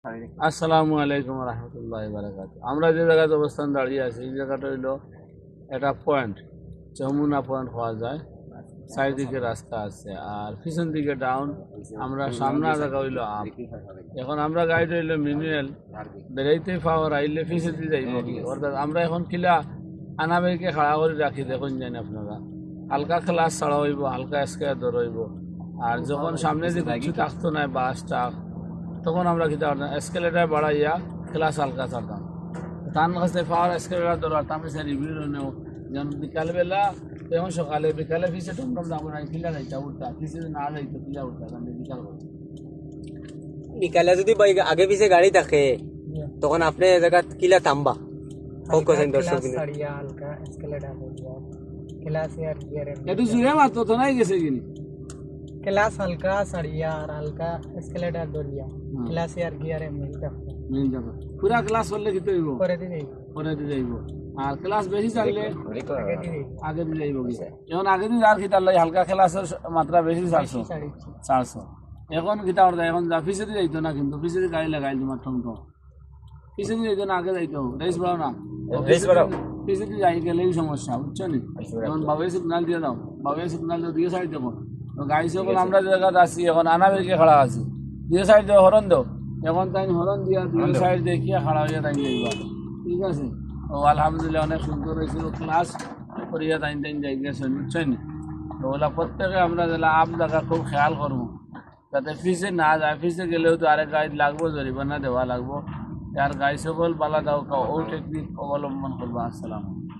আসসালামু আলাইকুম রহমতুল্লাহ বারাকাত। আমরা যে জায়গায় অবস্থান দাঁড়িয়ে আছি এই জায়গাটা হইল একটা পয়েন্ট, যমুনা পয়েন্ট পাওয়া যায়। চারিদিকে রাস্তা আছে আর পিছন দিকে ডাউন। আমরা সামনে জায়গা হইল আপ। এখন আমরা গাইড হইল মিনুয়েল, বেড়াইতে পাওয়ার আইলে পিছিয়ে যাইব কি, অর্থাৎ আমরা এখন কিলা আনাবেকে খাড়া করে রাখি। দেখুন জানি আপনারা হালকা ক্লাস ছাড়া হইব, হালকা স্কেয়ার ধর হইব। আর যখন সামনে যে কিছু থাকতো না বাস টাক, তখন আমরা কি এসকেলেটার বাড়াইয়া ক্লাস হালকা ছাড়তাম। তার কাছে পাওয়ার এসকেলেটার দরকার তার কাছে রিভিউ নেও। যেমন বিকালবেলা তেমন সকালে, বিকালে ফিসে টমটম দাম না কিলা যাইতা উঠতা, ফিসে না যাইতো কিলা উঠতা, কারণ বিকাল বিকালে যদি আগে পিছে গাড়ি থাকে তখন আপনি এই জায়গা কিলা থামবা দর্শক একটু জুড়ে মাত্র তো নাই গেছে কিনি क्लास हल्का सड़िया और हल्का एस्केलेटर दौड़िया क्लास यार गियर मिल যাবে। পুরা ক্লাস করলে কি হইব, করে দিবি করে দিয়ে যাইব। আর ক্লাস বেশি চাইলে আগে দিবি আগে দিয়ে যাইব কি। এখন আগে দিন আর খিতার লাগে হালকা ক্লাসের মাত্রা বেশি 400। এখন খিতা করতে এখন যা ফিসে দিয়ে যাইতো না, কিন্তু ফিসে দিয়ে গাড়ি লাগাই তোমার টমটম ফিসে দিয়ে যাইতো না, আগে যাইতো রেস বাড়াও না, ফিসে দিয়ে যাই গেলেই সমস্যা, বুঝছো নি। এখন বাবাই সিগনাল দিয়ে দাও, বাবাই সিগনাল দিয়ে সাইড দেখো গাড়ি সকল আমরা যে জায়গাতে আছি এখন আনাবেকে খাড়া আছি, দুই সাইড দিয়ে হরন দাও। এখন তাই হরন দিয়া দুই সাইড দেখিয়া খাড়া হইয়া তাই যাইবা, ঠিক আছে। ও আলহামদুলিল্লাহ অনেক সুন্দর হয়েছিল ক্লাস করিয়া তাই যাই গেছে, বুঝছেন। তো ওলা প্রত্যেকে আমরা যেটা আপ জায়গা খুব খেয়াল করবো যাতে ফিসে না যায়। ফিসে গেলেও তো আরেক গাড়ি লাগবো, জরিমানা দেওয়া লাগবো। আর গাড়ি সকল পালা দাও ও টেকনিক অবলম্বন করবো। আসসালাম।